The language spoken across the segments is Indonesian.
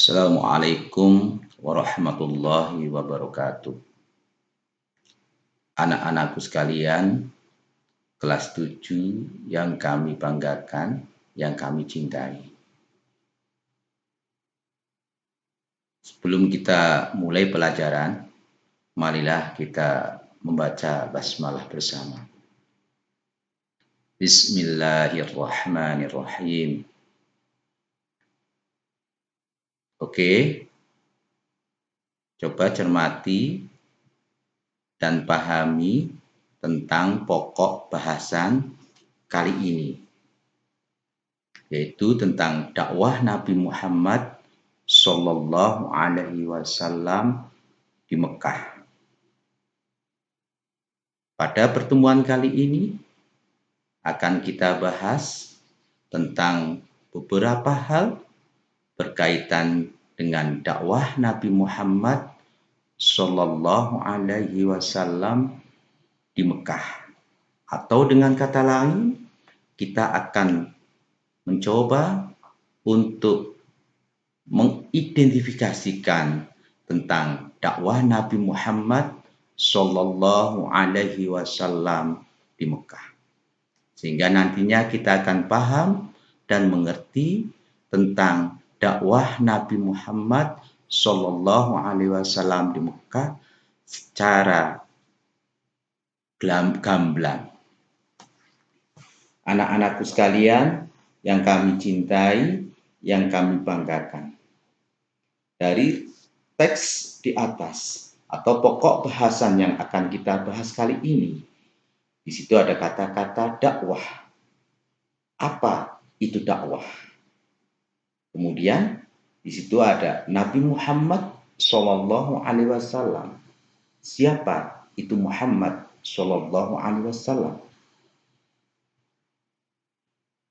Assalamualaikum warahmatullahi wabarakatuh. Anak-anakku sekalian, kelas 7 yang kami banggakan, yang kami cintai. Sebelum kita mulai pelajaran, marilah kita membaca basmalah bersama. Bismillahirrahmanirrahim. Oke, coba cermati dan pahami tentang pokok bahasan kali ini, yaitu tentang dakwah Nabi Muhammad Sallallahu Alaihi Wasallam di Mekah. Pada pertemuan kali ini akan kita bahas tentang beberapa hal berkaitan dengan dakwah Nabi Muhammad Sallallahu Alaihi Wasallam di Mekah. Atau dengan kata lain, kita akan mencoba untuk mengidentifikasikan tentang dakwah Nabi Muhammad Sallallahu Alaihi Wasallam di Mekah. Sehingga nantinya kita akan paham dan mengerti tentang dakwah Nabi Muhammad Sallallahu Alaihi Wasallam di Mekah secara gamblang. Anak-anakku sekalian yang kami cintai, yang kami banggakan. Dari teks di atas atau pokok bahasan yang akan kita bahas kali ini, di situ ada kata-kata dakwah. Apa itu dakwah? Kemudian di situ ada Nabi Muhammad Sallallahu Alaihi Wasallam. Siapa itu Muhammad Sallallahu Alaihi Wasallam?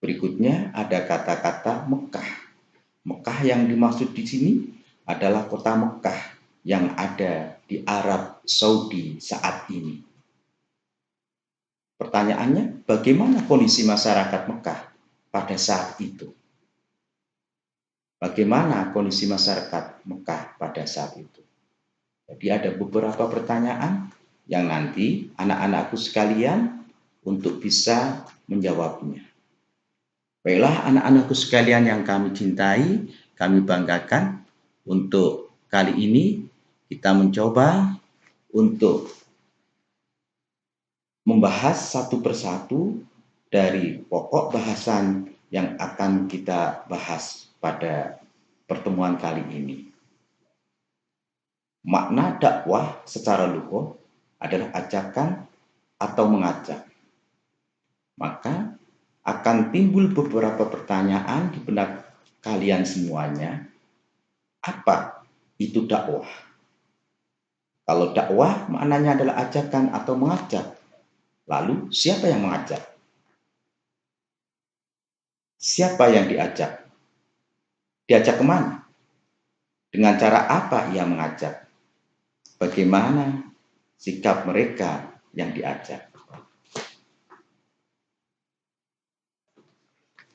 Berikutnya ada kata-kata Mekah. Mekah yang dimaksud di sini adalah kota Mekah yang ada di Arab Saudi saat ini. Pertanyaannya, bagaimana kondisi masyarakat Mekah pada saat itu? Bagaimana kondisi masyarakat Mekah pada saat itu? Jadi ada beberapa pertanyaan yang nanti anak-anakku sekalian untuk bisa menjawabnya. Baiklah anak-anakku sekalian yang kami cintai, kami banggakan, untuk kali ini kita mencoba untuk membahas satu persatu dari pokok bahasan yang akan kita bahas pada pertemuan kali ini. Makna dakwah secara lughah adalah ajakan atau mengajak. Maka akan timbul beberapa pertanyaan di benak kalian semuanya. Apa itu dakwah? Kalau dakwah maknanya adalah ajakan atau mengajak. Lalu siapa yang mengajak? Siapa yang diajak? Diajak kemana? Dengan cara apa ia mengajak? Bagaimana sikap mereka yang diajak?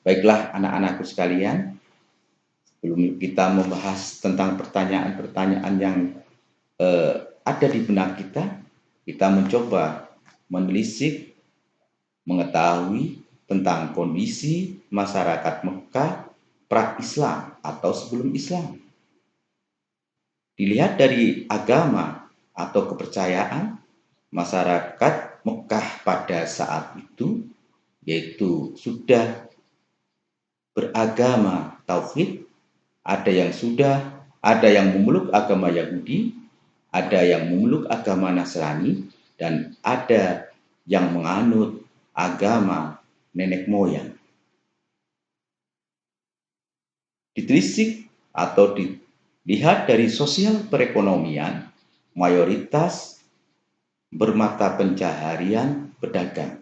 Baiklah anak-anakku sekalian, sebelum kita membahas tentang pertanyaan-pertanyaan yang ada di benak kita mencoba menelisik, mengetahui tentang kondisi masyarakat Mekah pra-Islam atau sebelum Islam. Dilihat dari agama atau kepercayaan masyarakat Mekah pada saat itu, yaitu sudah beragama tauhid, ada yang memeluk agama Yahudi, ada yang memeluk agama Nasrani, dan ada yang menganut agama nenek moyang. Ditelisik atau dilihat dari sosial perekonomian, mayoritas bermata pencaharian pedagang.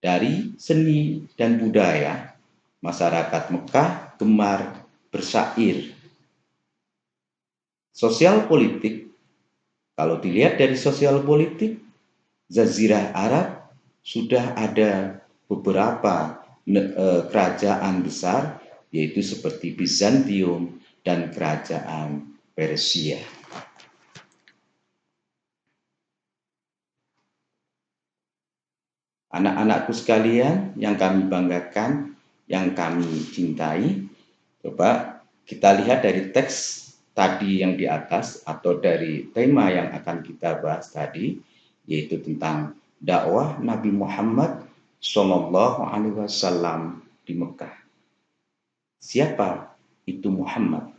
Dari seni dan budaya, masyarakat Mekah gemar bersyair. Sosial politik, kalau dilihat dari sosial politik, Jazirah Arab sudah ada beberapa kerajaan besar, yaitu seperti Bizantium, dan kerajaan Persia. Anak-anakku sekalian yang kami banggakan, yang kami cintai, coba kita lihat dari teks tadi yang di atas atau dari tema yang akan kita bahas tadi, yaitu tentang dakwah Nabi Muhammad Shallallahu Alaihi Wasallam di Mekah. Siapa itu Muhammad?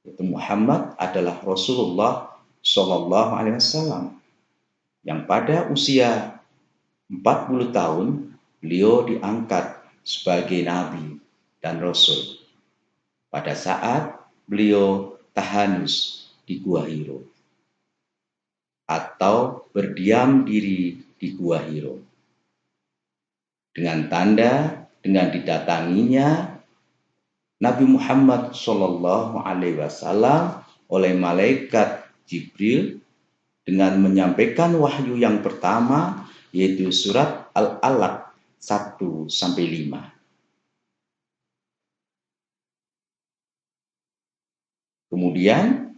Itu Muhammad adalah Rasulullah Shallallahu Alaihi Wasallam yang pada usia 40 tahun beliau diangkat sebagai nabi dan rasul pada saat beliau tahanus di Gua Hiro atau berdiam diri di Gua Hiro. Dengan didatanginya Nabi Muhammad Shallallahu Alaihi Wasallam oleh malaikat Jibril dengan menyampaikan wahyu yang pertama, yaitu surat Al-Alaq 1-5. Kemudian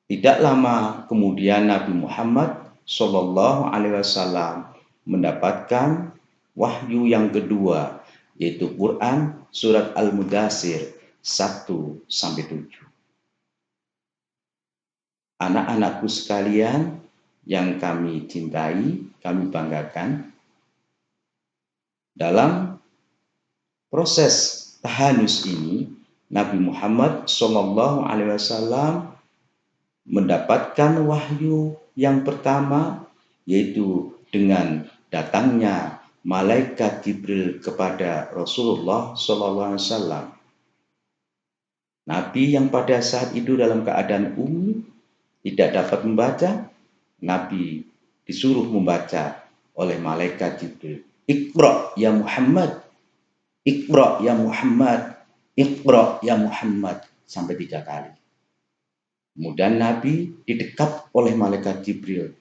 tidak lama kemudian Nabi Muhammad Shallallahu Alaihi Wasallam mendapatkan wahyu yang kedua, yaitu Quran surat Al-Mudaththir 1-7. Anak-anakku sekalian yang kami cintai, kami banggakan, dalam proses tahanus ini Nabi Muhammad Shallallahu Alaihi Wasallam mendapatkan wahyu yang pertama, yaitu dengan datangnya malaikat Jibril kepada Rasulullah Shallallahu Alaihi Wasallam. Nabi yang pada saat itu dalam keadaan ummi tidak dapat membaca, Nabi disuruh membaca oleh malaikat Jibril. Iqra ya Muhammad, Iqra ya Muhammad, Iqra ya Muhammad, sampai 3 kali. Kemudian Nabi didekap oleh malaikat Jibril.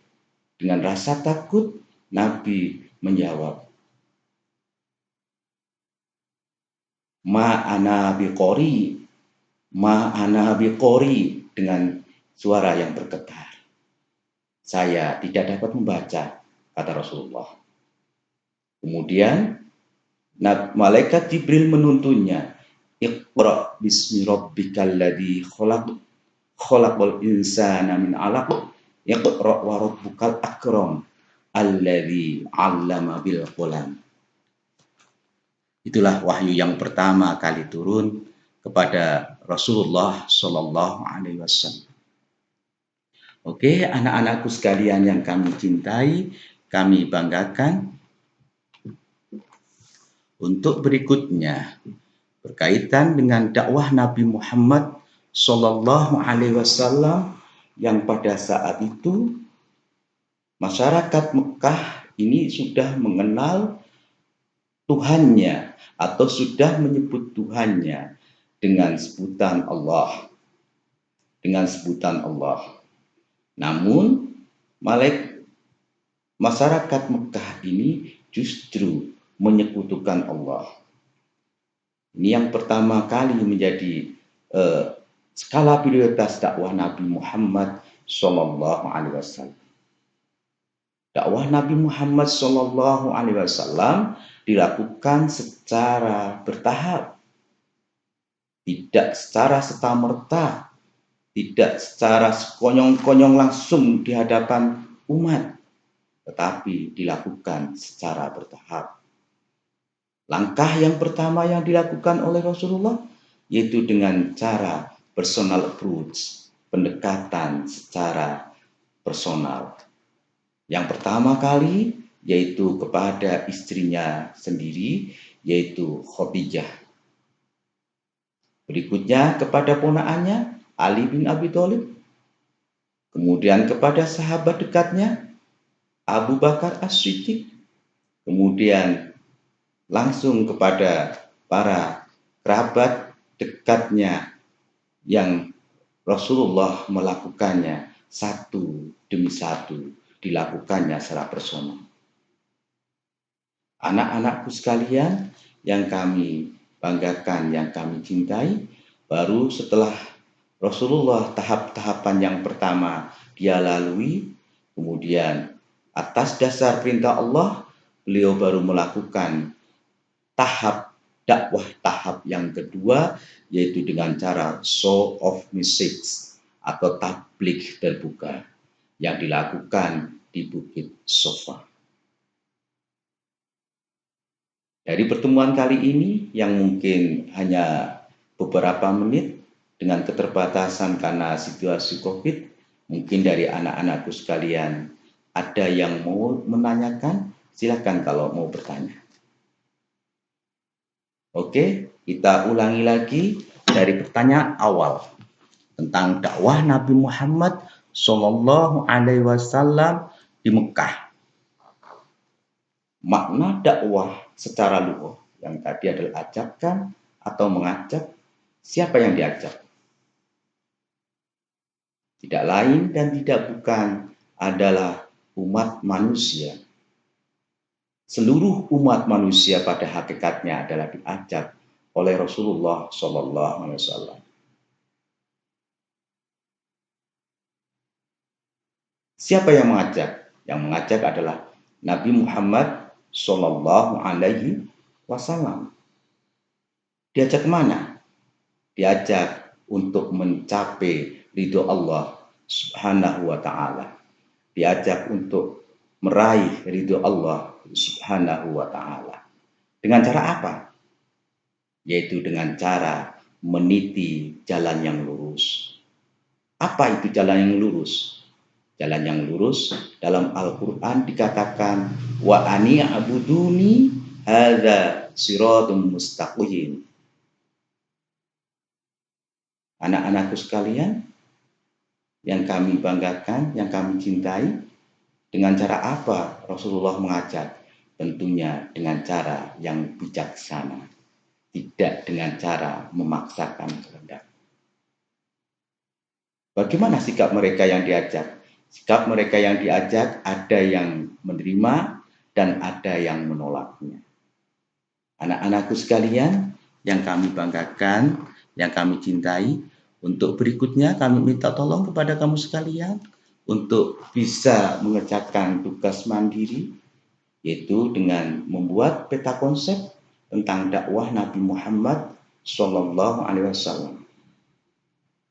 Dengan rasa takut, Nabi menjawab, Ma ana biqori, Ma ana biqori, dengan suara yang bergetar. Saya tidak dapat membaca, kata Rasulullah. Kemudian malaikat Jibril menuntunnya, Iqra bismi rabbikal ladzi khalaq, khalaqal insana min 'alaq, Iqra wa rabbukal akram, alladzi 'allama bil qalam. Itulah wahyu yang pertama kali turun kepada Rasulullah Shallallahu Alaihi Wasallam. Oke, anak-anakku sekalian yang kami cintai, kami banggakan. Untuk berikutnya, berkaitan dengan dakwah Nabi Muhammad Shallallahu Alaihi Wasallam yang pada saat itu masyarakat Mekah ini sudah mengenal Tuhannya atau sudah menyebut Tuhannya dengan sebutan Allah. Dengan sebutan Allah. Namun, masyarakat Mekah ini justru menyekutukan Allah. Ini yang pertama kali menjadi skala prioritas dakwah Nabi Muhammad Shallallahu Alaihi Wasallam. Dakwah Nabi Muhammad Shallallahu Alaihi Wasallam dilakukan secara bertahap, tidak secara serta-merta, tidak secara sekonyong-konyong langsung di hadapan umat, tetapi dilakukan secara bertahap. Langkah yang pertama yang dilakukan oleh Rasulullah yaitu dengan cara personal approach, pendekatan secara personal. Yang pertama kali yaitu kepada istrinya sendiri, yaitu Khadijah. Berikutnya kepada ponakannya Ali bin Abi Thalib, kemudian kepada sahabat dekatnya Abu Bakar As-Siddiq, kemudian langsung kepada para kerabat dekatnya yang Rasulullah melakukannya satu demi satu, dilakukannya secara personal. Anak-anakku sekalian yang kami banggakan, yang kami cintai, Baru setelah Rasulullah tahap-tahapan yang pertama dia lalui, kemudian atas dasar perintah Allah, beliau baru melakukan tahap dakwah tahap yang kedua, yaitu dengan cara show of message atau tabligh terbuka yang dilakukan di Bukit Sofa. Dari pertemuan kali ini yang mungkin hanya beberapa menit dengan keterbatasan karena situasi COVID, mungkin dari anak-anakku sekalian ada yang mau menanyakan, silakan kalau mau bertanya. Oke, kita ulangi lagi dari pertanyaan awal tentang dakwah Nabi Muhammad Shallallahu Alaihi Wasallam di Mekah. Makna dakwah secara lughah yang tadi adalah ajakan atau mengajak. Siapa yang diajak? Tidak lain dan tidak bukan adalah umat manusia. Seluruh umat manusia pada hakikatnya adalah diajak oleh Rasulullah Shallallahu Alaihi Wasallam. Siapa yang mengajak? Yang mengajak adalah Nabi Muhammad Shallallahu Alaihi Wasallam. Diajak kemana? Diajak untuk mencapai ridho Allah Subhanahu wa Ta'ala. Diajak untuk meraih ridho Allah Subhanahu wa Ta'ala. Dengan cara apa? Yaitu dengan cara meniti jalan yang lurus. Apa itu jalan yang lurus? Jalan yang lurus dalam Al-Quran dikatakan wa ani abuduni hadza siratun mustaqim. Anak-anakku sekalian yang kami banggakan, yang kami cintai, dengan cara apa Rasulullah mengajak? Tentunya dengan cara yang bijaksana, tidak dengan cara memaksakan kehendak. Bagaimana sikap mereka yang diajak? Sikap mereka yang diajak ada yang menerima dan ada yang menolaknya. Anak-anakku sekalian yang kami banggakan, yang kami cintai, untuk berikutnya kami minta tolong kepada kamu sekalian untuk bisa mengerjakan tugas mandiri, yaitu dengan membuat peta konsep tentang dakwah Nabi Muhammad Shallallahu Alaihi Wasallam.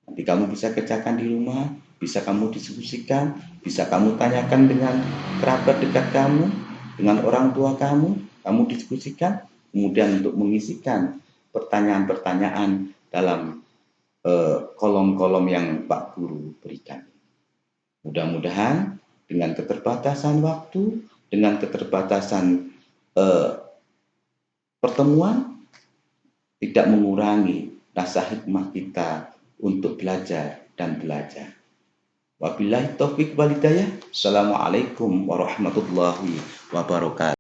Nanti kamu bisa kerjakan di rumah, bisa kamu diskusikan, bisa kamu tanyakan dengan kerabat dekat kamu, dengan orang tua kamu diskusikan, kemudian untuk mengisikan pertanyaan-pertanyaan dalam kolom-kolom yang Pak Guru berikan. Mudah-mudahan dengan keterbatasan waktu, dengan keterbatasan pertemuan, tidak mengurangi rasa hikmah kita untuk belajar dan belajar. Wabillahi taufik wal hidayah. Assalamualaikum warahmatullahi wabarakatuh.